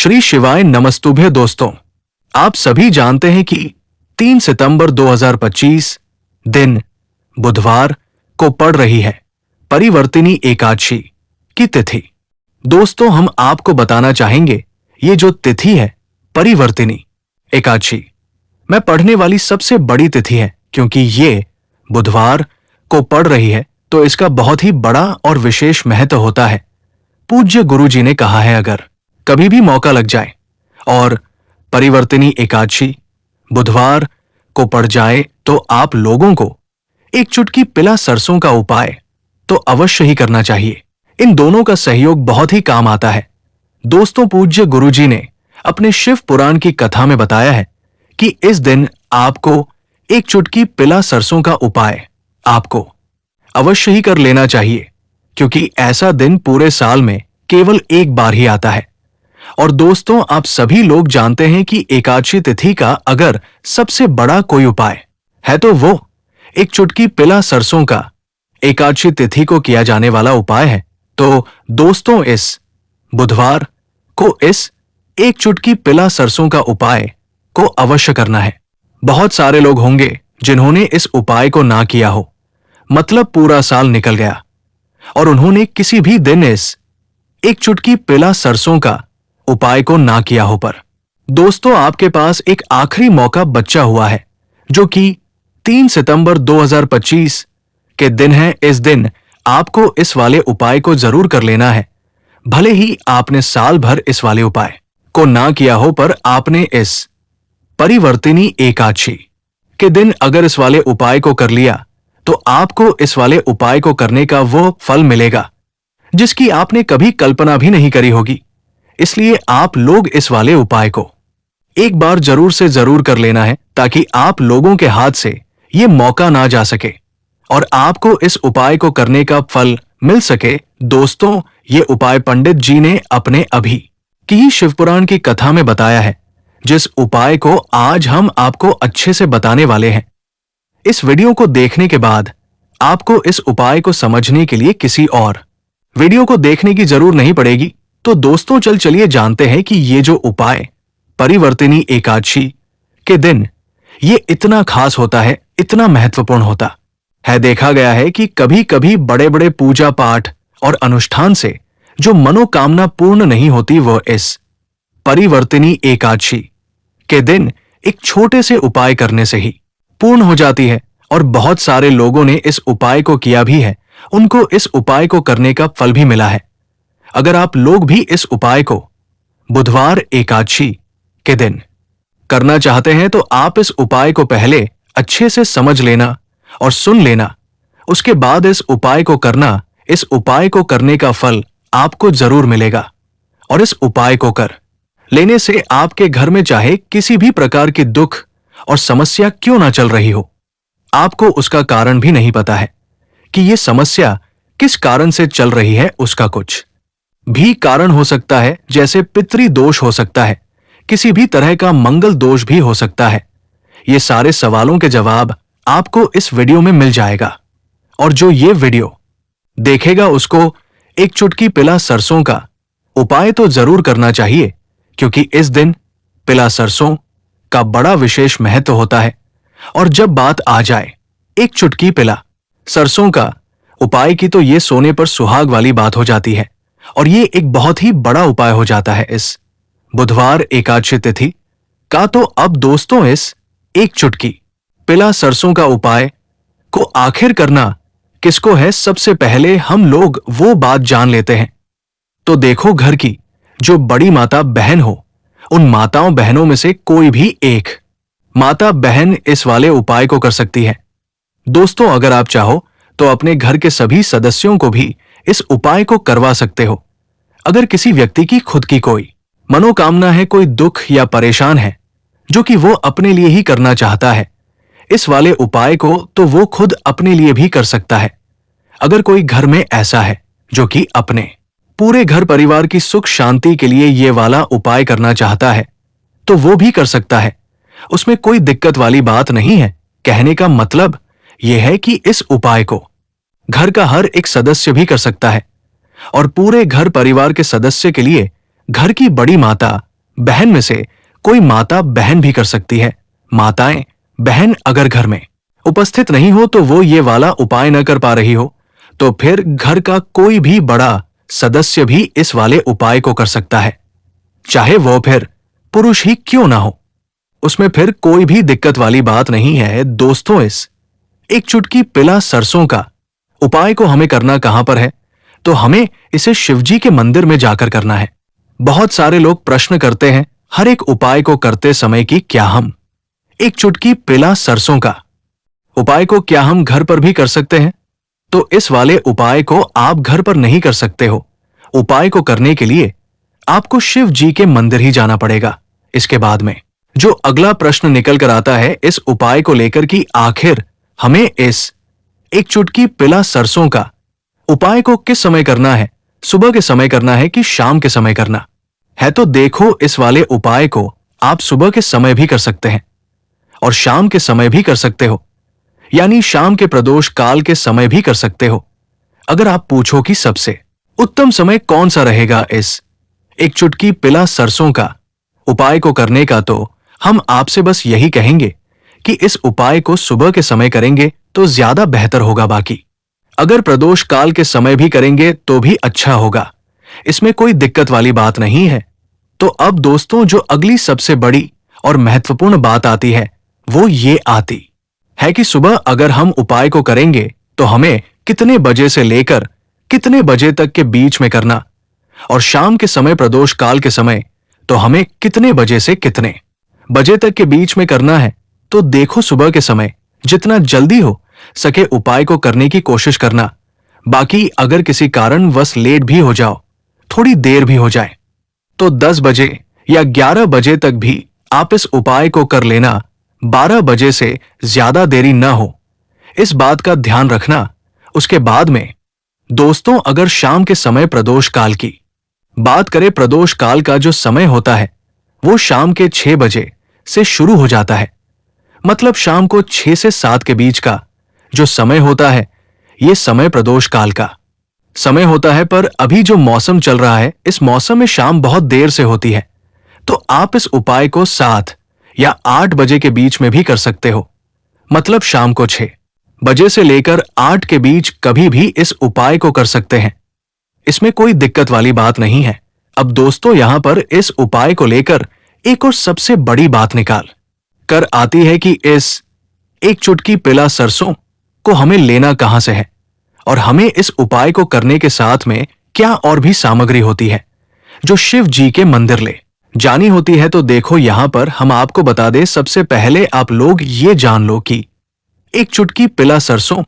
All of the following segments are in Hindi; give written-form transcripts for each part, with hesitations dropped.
श्री शिवाय नमस्तुभ्य दोस्तों, आप सभी जानते हैं कि 3 सितंबर 2025 दिन बुधवार को पड़ रही है परिवर्तिनी एकादशी की तिथि। दोस्तों, हम आपको बताना चाहेंगे ये जो तिथि है परिवर्तिनी एकादशी में पढ़ने वाली सबसे बड़ी तिथि है, क्योंकि ये बुधवार को पड़ रही है तो इसका बहुत ही बड़ा और विशेष महत्व होता है। पूज्य गुरु जी ने कहा है, अगर कभी भी मौका लग जाए और परिवर्तिनी एकादशी बुधवार को पड़ जाए तो आप लोगों को एक चुटकी पिला सरसों का उपाय तो अवश्य ही करना चाहिए। इन दोनों का सहयोग बहुत ही काम आता है। दोस्तों, पूज्य गुरु जी ने अपने शिव पुराण की कथा में बताया है कि इस दिन आपको एक चुटकी पिला सरसों का उपाय आपको अवश्य ही कर लेना चाहिए, क्योंकि ऐसा दिन पूरे साल में केवल एक बार ही आता है। और दोस्तों, आप सभी लोग जानते हैं कि एकादशी तिथि का अगर सबसे बड़ा कोई उपाय है तो वो एक चुटकी पिला सरसों का एकादशी तिथि को किया जाने वाला उपाय है। तो दोस्तों, इस बुधवार को इस एक चुटकी पिला सरसों का उपाय को अवश्य करना है। बहुत सारे लोग होंगे जिन्होंने इस उपाय को ना किया हो, मतलब पूरा साल निकल गया और उन्होंने किसी भी दिन इस एक चुटकी पिला सरसों का उपाय को ना किया हो। पर दोस्तों, आपके पास एक आखिरी मौका बचा हुआ है, जो कि 3 सितंबर 2025 के दिन है। इस दिन आपको इस वाले उपाय को जरूर कर लेना है। भले ही आपने साल भर इस वाले उपाय को ना किया हो, पर आपने इस परिवर्तिनी एकादशी के दिन अगर इस वाले उपाय को कर लिया तो आपको इस वाले उपाय को करने का वो फल मिलेगा जिसकी आपने कभी कल्पना भी नहीं करी होगी। इसलिए आप लोग इस वाले उपाय को एक बार जरूर से जरूर कर लेना है, ताकि आप लोगों के हाथ से ये मौका ना जा सके और आपको इस उपाय को करने का फल मिल सके। दोस्तों, ये उपाय पंडित जी ने अपने अभी की ही शिवपुराण की कथा में बताया है, जिस उपाय को आज हम आपको अच्छे से बताने वाले हैं। इस वीडियो को देखने के बाद आपको इस उपाय को समझने के लिए किसी और वीडियो को देखने की जरूर नहीं पड़ेगी। तो दोस्तों, चलिए जानते हैं कि ये जो उपाय परिवर्तिनी एकादशी के दिन ये इतना खास होता है, इतना महत्वपूर्ण होता है। देखा गया है कि कभी कभी बड़े बड़े पूजा पाठ और अनुष्ठान से जो मनोकामना पूर्ण नहीं होती, वो इस परिवर्तिनी एकादशी के दिन एक छोटे से उपाय करने से ही पूर्ण हो जाती है। और बहुत सारे लोगों ने इस उपाय को किया भी है, उनको इस उपाय को करने का फल भी मिला है। अगर आप लोग भी इस उपाय को बुधवार एकादशी के दिन करना चाहते हैं तो आप इस उपाय को पहले अच्छे से समझ लेना और सुन लेना, उसके बाद इस उपाय को करना। इस उपाय को करने का फल आपको जरूर मिलेगा और इस उपाय को कर लेने से आपके घर में चाहे किसी भी प्रकार की दुख और समस्या क्यों ना चल रही हो, आपको उसका कारण भी नहीं पता है कि ये समस्या किस कारण से चल रही है। उसका कुछ भी कारण हो सकता है, जैसे पितृ दोष हो सकता है, किसी भी तरह का मंगल दोष भी हो सकता है। ये सारे सवालों के जवाब आपको इस वीडियो में मिल जाएगा। और जो ये वीडियो देखेगा उसको एक चुटकी पिला सरसों का उपाय तो जरूर करना चाहिए, क्योंकि इस दिन पिला सरसों का बड़ा विशेष महत्व होता है। और जब बात आ जाए एक चुटकी पिला सरसों का उपाय की, तो ये सोने पर सुहाग वाली बात हो जाती है और ये एक बहुत ही बड़ा उपाय हो जाता है इस बुधवार एकादशी तिथि का। तो अब दोस्तों, इस एक चुटकी पिला सरसों का उपाय को आखिर करना किसको है, सबसे पहले हम लोग वो बात जान लेते हैं। तो देखो, घर की जो बड़ी माता बहन हो, उन माताओं बहनों में से कोई भी एक माता बहन इस वाले उपाय को कर सकती है। दोस्तों, अगर आप चाहो तो अपने घर के सभी सदस्यों को भी इस उपाय को करवा सकते हो। अगर किसी व्यक्ति की खुद की कोई मनोकामना है, कोई दुख या परेशान है जो कि वो अपने लिए ही करना चाहता है इस वाले उपाय को, तो वो खुद अपने लिए भी कर सकता है। अगर कोई घर में ऐसा है जो कि अपने पूरे घर परिवार की सुख शांति के लिए ये वाला उपाय करना चाहता है, तो वो भी कर सकता है। उसमें कोई दिक्कत वाली बात नहीं है। कहने का मतलब यह है कि इस उपाय को घर का हर एक सदस्य भी कर सकता है और पूरे घर परिवार के सदस्य के लिए घर की बड़ी माता बहन में से कोई माता बहन भी कर सकती है। माताएं बहन अगर घर में उपस्थित नहीं हो तो वो ये वाला उपाय न कर पा रही हो तो फिर घर का कोई भी बड़ा सदस्य भी इस वाले उपाय को कर सकता है, चाहे वो फिर पुरुष ही क्यों ना हो। उसमें फिर कोई भी दिक्कत वाली बात नहीं है। दोस्तों, इस एक चुटकी पिला सरसों का उपाय को हमें करना कहां पर है? तो हमें इसे शिवजी के मंदिर में जाकर करना है। बहुत सारे लोग प्रश्न करते हैं हर एक उपाय को करते समय कि क्या हम एक चुटकी पिला सरसों का उपाय को क्या हम घर पर भी कर सकते हैं? तो इस वाले उपाय को आप घर पर नहीं कर सकते हो। उपाय को करने के लिए आपको शिव जी के मंदिर ही जाना पड़ेगा। इसके बाद में जो अगला प्रश्न निकल कर आता है इस उपाय को लेकर कि आखिर हमें इस एक चुटकी पिला सरसों का उपाय को किस समय करना है? सुबह के समय करना है कि शाम के समय करना है? तो देखो, इस वाले उपाय को आप सुबह के समय भी कर सकते हैं और शाम के समय भी कर सकते हो, यानी शाम के प्रदोष काल के समय भी कर सकते हो। अगर आप पूछो कि सबसे उत्तम समय कौन सा रहेगा इस एक चुटकी पिला सरसों का उपाय को करने का, तो हम आपसे बस यही कहेंगे कि इस उपाय को सुबह के समय करेंगे तो ज्यादा बेहतर होगा। बाकी अगर प्रदोष काल के समय भी करेंगे तो भी अच्छा होगा, इसमें कोई दिक्कत वाली बात नहीं है। तो अब दोस्तों, जो अगली सबसे बड़ी और महत्वपूर्ण बात आती है वो ये आती है कि सुबह अगर हम उपाय को करेंगे तो हमें कितने बजे से लेकर कितने बजे तक के बीच में करना, और शाम के समय प्रदोष काल के समय तो हमें कितने बजे से कितने बजे तक के बीच में करना है। तो देखो, सुबह के समय जितना जल्दी हो सके उपाय को करने की कोशिश करना। बाकी अगर किसी कारणवश लेट भी हो जाओ, थोड़ी देर भी हो जाए, तो 10 बजे या 11 बजे तक भी आप इस उपाय को कर लेना। 12 बजे से ज्यादा देरी न हो, इस बात का ध्यान रखना। उसके बाद में दोस्तों, अगर शाम के समय प्रदोष काल की बात करें, प्रदोष काल का जो समय होता है वो शाम के 6 बजे से शुरू हो जाता है। मतलब शाम को 6 से 7 के बीच का जो समय होता है ये समय प्रदोष काल का समय होता है। पर अभी जो मौसम चल रहा है इस मौसम में शाम बहुत देर से होती है, तो आप इस उपाय को 7 या 8 बजे के बीच में भी कर सकते हो। मतलब शाम को 6 बजे से लेकर 8 के बीच कभी भी इस उपाय को कर सकते हैं, इसमें कोई दिक्कत वाली बात नहीं है। अब दोस्तों, यहां पर इस उपाय को लेकर एक और सबसे बड़ी बात निकाल कर आती है कि इस एक चुटकी पिला सरसों को हमें लेना कहां से है, और हमें इस उपाय को करने के साथ में क्या और भी सामग्री होती है जो शिव जी के मंदिर ले जानी होती है। तो देखो, यहां पर हम आपको बता दें, सबसे पहले आप लोग ये जान लो कि एक चुटकी पिला सरसों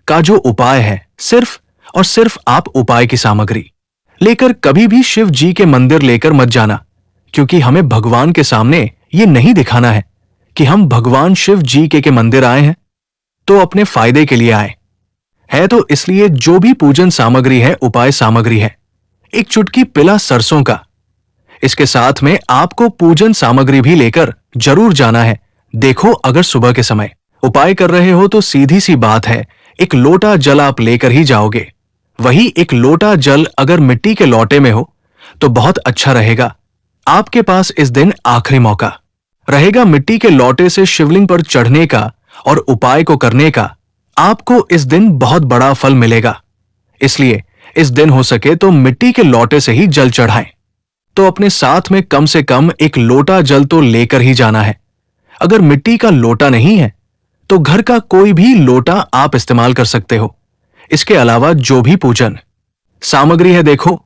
का जो उपाय है सिर्फ और सिर्फ आप उपाय की सामग्री लेकर कभी भी शिव जी के मंदिर लेकर मत जाना, क्योंकि हमें भगवान के सामने ये नहीं दिखाना है कि हम भगवान शिव जी के मंदिर आए हैं तो अपने फायदे के लिए आए है। तो इसलिए जो भी पूजन सामग्री है, उपाय सामग्री है, एक चुटकी पिला सरसों का, इसके साथ में आपको पूजन सामग्री भी लेकर जरूर जाना है। देखो, अगर सुबह के समय उपाय कर रहे हो तो सीधी सी बात है, एक लोटा जल आप लेकर ही जाओगे। वही एक लोटा जल अगर मिट्टी के लोटे में हो तो बहुत अच्छा रहेगा। आपके पास इस दिन आखिरी मौका रहेगा मिट्टी के लोटे से शिवलिंग पर चढ़ने का और उपाय को करने का। आपको इस दिन बहुत बड़ा फल मिलेगा, इसलिए इस दिन हो सके तो मिट्टी के लोटे से ही जल चढ़ाएं। तो अपने साथ में कम से कम एक लोटा जल तो लेकर ही जाना है। अगर मिट्टी का लोटा नहीं है तो घर का कोई भी लोटा आप इस्तेमाल कर सकते हो। इसके अलावा जो भी पूजन सामग्री है, देखो,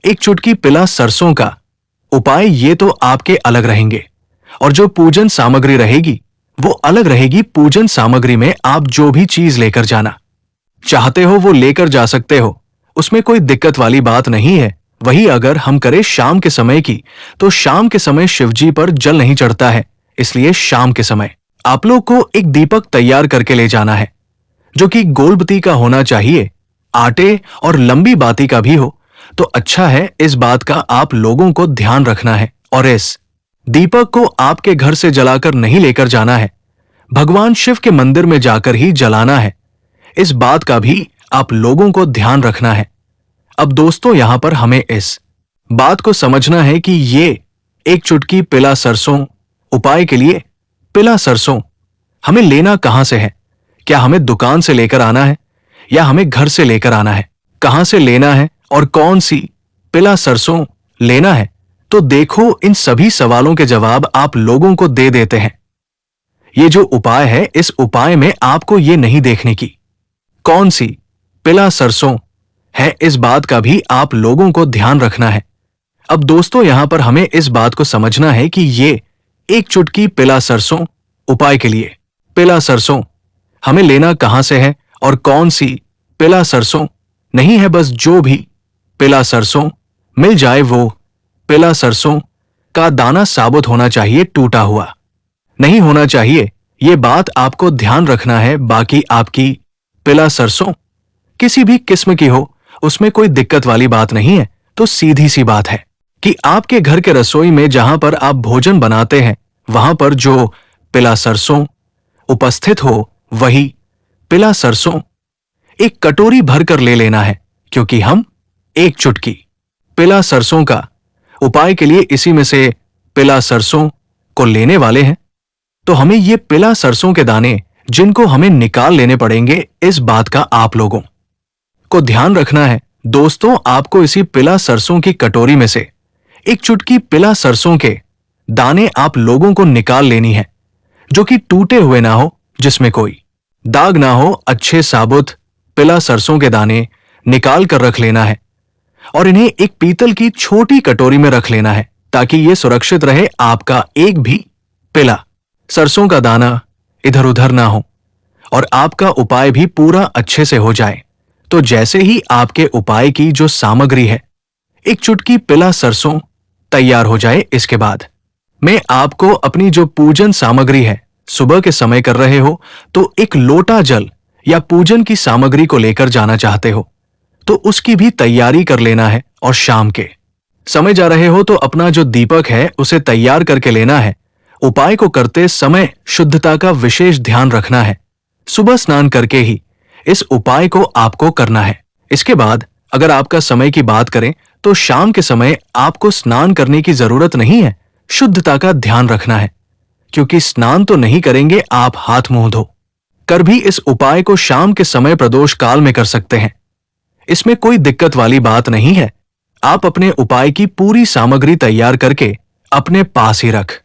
एक चुटकी पिला सरसों का उपाय ये तो आपके अलग रहेंगे, और जो पूजन सामग्री रहेगी वो अलग रहेगी। पूजन सामग्री में आप जो भी चीज लेकर जाना चाहते हो वो लेकर जा सकते हो, उसमें कोई दिक्कत वाली बात नहीं है। वही अगर हम करें शाम के समय की, तो शाम के समय शिवजी पर जल नहीं चढ़ता है, इसलिए शाम के समय आप लोग को एक दीपक तैयार करके ले जाना है, जो कि गोलबत्ती का होना चाहिए। आटे और लंबी बाती का भी हो तो अच्छा है, इस बात का आप लोगों को ध्यान रखना है। और इस दीपक को आपके घर से जलाकर नहीं लेकर जाना है, भगवान शिव के मंदिर में जाकर ही जलाना है। इस बात का भी आप लोगों को ध्यान रखना है। अब दोस्तों, यहां पर हमें इस बात को समझना है कि ये एक चुटकी पिला सरसों उपाय के लिए पिला सरसों हमें लेना कहां से है? क्या हमें दुकान से लेकर आना है या हमें घर से लेकर आना है? कहां से लेना है और कौन सी पिला सरसों लेना है? तो देखो, इन सभी सवालों के जवाब आप लोगों को दे देते हैं। ये जो उपाय है, इस उपाय में आपको ये नहीं देखने की कौन सी पिला सरसों है, इस बात का भी आप लोगों को ध्यान रखना है। अब दोस्तों, यहां पर हमें इस बात को समझना है कि ये एक चुटकी पिला सरसों उपाय के लिए पिला सरसों हमें लेना कहां से है और कौन सी पिला सरसों नहीं है। बस जो भी पिला सरसों मिल जाए वो पिला सरसों का दाना साबुत होना चाहिए, टूटा हुआ नहीं होना चाहिए। ये बात आपको ध्यान रखना है। बाकी आपकी पिला सरसों किसी भी किस्म की हो, उसमें कोई दिक्कत वाली बात नहीं है। तो सीधी सी बात है कि आपके घर के रसोई में जहां पर आप भोजन बनाते हैं, वहां पर जो पिला सरसों उपस्थित हो, वही पिला सरसों एक कटोरी भरकर ले लेना है, क्योंकि हम एक चुटकी पिला सरसों का उपाय के लिए इसी में से पिला सरसों को लेने वाले हैं। तो हमें ये पिला सरसों के दाने जिनको हमें निकाल लेने पड़ेंगे, इस बात का आप लोगों को ध्यान रखना है। दोस्तों, आपको इसी पिला सरसों की कटोरी में से एक चुटकी पिला सरसों के दाने आप लोगों को निकाल लेनी है, जो कि टूटे हुए ना हो, जिसमें कोई दाग ना हो। अच्छे साबुत पिला सरसों के दाने निकाल कर रख लेना है और इन्हें एक पीतल की छोटी कटोरी में रख लेना है, ताकि यह सुरक्षित रहे, आपका एक भी पिला सरसों का दाना इधर उधर ना हो और आपका उपाय भी पूरा अच्छे से हो जाए। तो जैसे ही आपके उपाय की जो सामग्री है, एक चुटकी पिला सरसों तैयार हो जाए, इसके बाद मैं आपको अपनी जो पूजन सामग्री है, सुबह के समय कर रहे हो तो एक लोटा जल या पूजन की सामग्री को लेकर जाना चाहते हो तो उसकी भी तैयारी कर लेना है। और शाम के समय जा रहे हो तो अपना जो दीपक है उसे तैयार करके लेना है। उपाय को करते समय शुद्धता का विशेष ध्यान रखना है। सुबह स्नान करके ही इस उपाय को आपको करना है। इसके बाद अगर आपका समय की बात करें तो शाम के समय आपको स्नान करने की जरूरत नहीं है। शुद्धता का ध्यान रखना है, क्योंकि स्नान तो नहीं करेंगे, आप हाथ मुंह धो कर भी इस उपाय को शाम के समय प्रदोष काल में कर सकते हैं। इसमें कोई दिक्कत वाली बात नहीं है। आप अपने उपाय की पूरी सामग्री तैयार करके अपने पास ही रख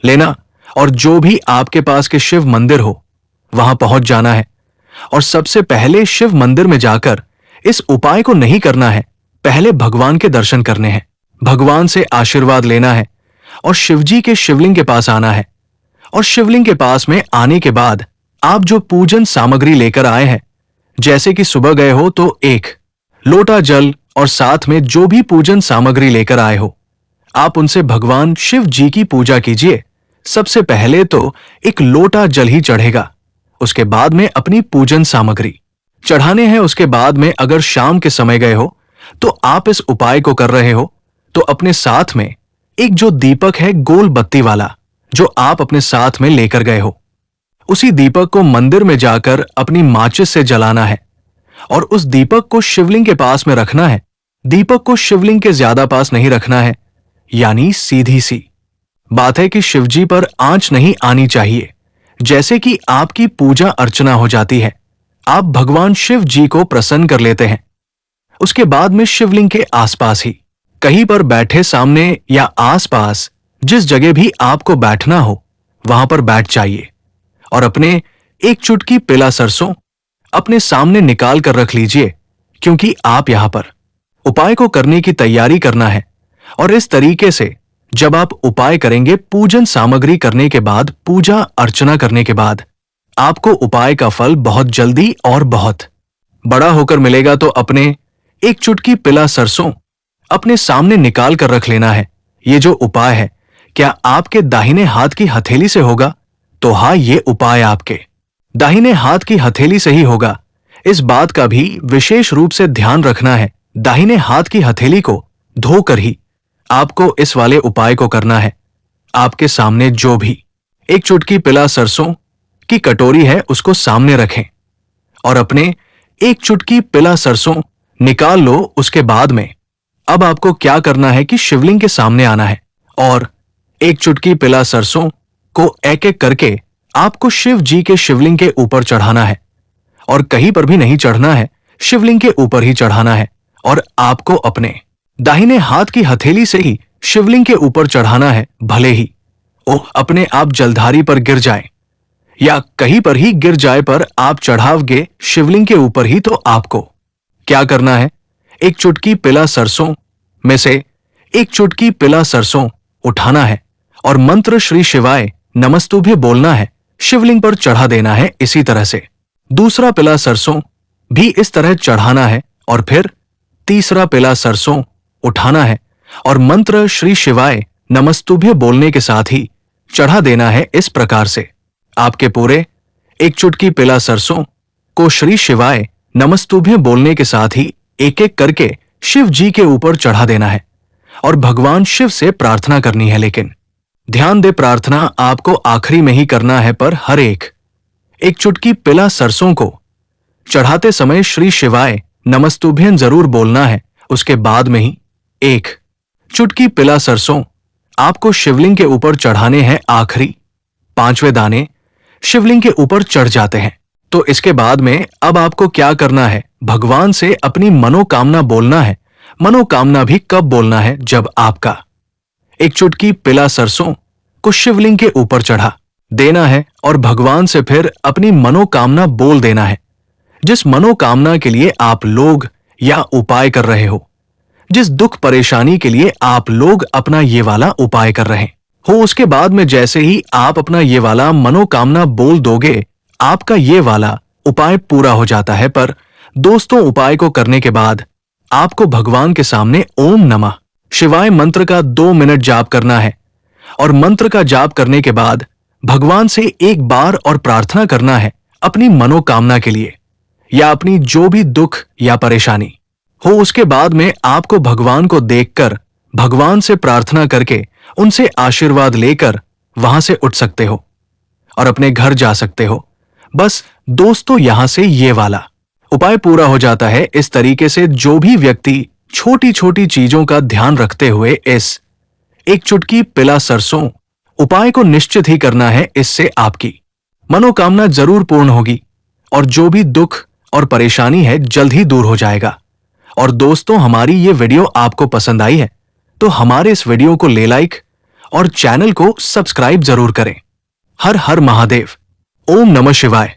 लेना और जो भी आपके पास के शिव मंदिर हो वहां पहुंच जाना है। और सबसे पहले शिव मंदिर में जाकर इस उपाय को नहीं करना है, पहले भगवान के दर्शन करने हैं, भगवान से आशीर्वाद लेना है और शिवजी के शिवलिंग के पास आना है। और शिवलिंग के पास में आने के बाद आप जो पूजन सामग्री लेकर आए हैं, जैसे कि सुबह गए हो तो एक लोटा जल और साथ में जो भी पूजन सामग्री लेकर आए हो, आप उनसे भगवान शिव जी की पूजा कीजिए। सबसे पहले तो एक लोटा जल ही चढ़ेगा, उसके बाद में अपनी पूजन सामग्री चढ़ाने हैं। उसके बाद में अगर शाम के समय गए हो तो आप इस उपाय को कर रहे हो तो अपने साथ में एक जो दीपक है गोल बत्ती वाला, जो आप अपने साथ में लेकर गए हो, उसी दीपक को मंदिर में जाकर अपनी माचिस से जलाना है और उस दीपक को शिवलिंग के पास में रखना है। दीपक को शिवलिंग के ज्यादा पास नहीं रखना है, यानी सीधी सी बात है कि शिवजी पर आंच नहीं आनी चाहिए। जैसे कि आपकी पूजा अर्चना हो जाती है, आप भगवान शिव जी को प्रसन्न कर लेते हैं, उसके बाद में शिवलिंग के आसपास ही कहीं पर बैठे, सामने या आसपास जिस जगह भी आपको बैठना हो वहां पर बैठ जाइए और अपने एक चुटकी पिला सरसों अपने सामने निकाल कर रख लीजिए, क्योंकि आप यहां पर उपाय को करने की तैयारी करना है। और इस तरीके से जब आप उपाय करेंगे, पूजन सामग्री करने के बाद, पूजा अर्चना करने के बाद, आपको उपाय का फल बहुत जल्दी और बहुत बड़ा होकर मिलेगा। तो अपने एक चुटकी पिला सरसों अपने सामने निकाल कर रख लेना है। ये जो उपाय है, क्या आपके दाहिने हाथ की हथेली से होगा? तो हाँ, ये उपाय आपके दाहिने हाथ की हथेली से ही होगा। इस बात का भी विशेष रूप से ध्यान रखना है। दाहिने हाथ की हथेली को धोकर ही आपको इस वाले उपाय को करना है। आपके सामने जो भी एक चुटकी पिला सरसों की कटोरी है उसको सामने रखें और अपने एक चुटकी पिला सरसों निकाल लो। उसके बाद में अब आपको क्या करना है कि शिवलिंग के सामने आना है और एक चुटकी पिला सरसों को एक एक करके आपको शिव जी के शिवलिंग के ऊपर चढ़ाना है और कहीं पर भी नहीं चढ़ना है, शिवलिंग के ऊपर ही चढ़ाना है और आपको अपने दाहिने हाथ की हथेली से ही शिवलिंग के ऊपर चढ़ाना है। भले ही वो अपने आप जलधारी पर गिर जाए या कहीं पर ही गिर जाए, पर आप चढ़ाओगे शिवलिंग के ऊपर ही। तो आपको क्या करना है, एक चुटकी पिला सरसों में से एक चुटकी पिला सरसों उठाना है और मंत्र श्री शिवाय नमस्तुभ्य बोलना है, शिवलिंग पर चढ़ा देना है। इसी तरह से दूसरा पिला सरसों भी इस तरह चढ़ाना है और फिर तीसरा पिला सरसों उठाना है और मंत्र श्री शिवाय नमस्तुभ्य बोलने के साथ ही चढ़ा देना है। इस प्रकार से आपके पूरे एक चुटकी पिला सरसों को श्री शिवाय नमस्तुभ्य बोलने के साथ ही एक एक करके शिव जी के ऊपर चढ़ा देना है और भगवान शिव से प्रार्थना करनी है। लेकिन ध्यान दे, प्रार्थना आपको आखिरी में ही करना है, पर हर एक चुटकी पिला सरसों को चढ़ाते समय श्री शिवाय नमस्तुभ्यं जरूर बोलना है। उसके बाद में ही एक चुटकी पिला सरसों आपको शिवलिंग के ऊपर चढ़ाने हैं। आखिरी 5वें दाने शिवलिंग के ऊपर चढ़ जाते हैं। तो इसके बाद में अब आपको क्या करना है, भगवान से अपनी मनोकामना बोलना है। मनोकामना भी कब बोलना है, जब आपका एक चुटकी पिला सरसों को शिवलिंग के ऊपर चढ़ा देना है और भगवान से फिर अपनी मनोकामना बोल देना है। जिस मनोकामना के लिए आप लोग या उपाय कर रहे हो, जिस दुख परेशानी के लिए आप लोग अपना ये वाला उपाय कर रहे हो, उसके बाद में जैसे ही आप अपना ये वाला मनोकामना बोल दोगे, आपका ये वाला उपाय पूरा हो जाता है। पर दोस्तों, उपाय को करने के बाद आपको भगवान के सामने ओम नमः शिवाय मंत्र का 2 मिनट जाप करना है और मंत्र का जाप करने के बाद भगवान से एक बार और प्रार्थना करना है अपनी मनोकामना के लिए या अपनी जो भी दुख या परेशानी हो। उसके बाद में आपको भगवान को देखकर, भगवान से प्रार्थना करके, उनसे आशीर्वाद लेकर वहां से उठ सकते हो और अपने घर जा सकते हो। बस दोस्तों, यहां से ये वाला उपाय पूरा हो जाता है। इस तरीके से जो भी व्यक्ति छोटी छोटी चीजों का ध्यान रखते हुए इस एक चुटकी पिला सरसों उपाय को निश्चित ही करना है, इससे आपकी मनोकामना जरूर पूर्ण होगी और जो भी दुख और परेशानी है जल्द ही दूर हो जाएगा। और दोस्तों, हमारी ये वीडियो आपको पसंद आई है तो हमारे इस वीडियो को ले लाइक और चैनल को सब्सक्राइब जरूर करें। हर हर महादेव। ओम नमः शिवाय।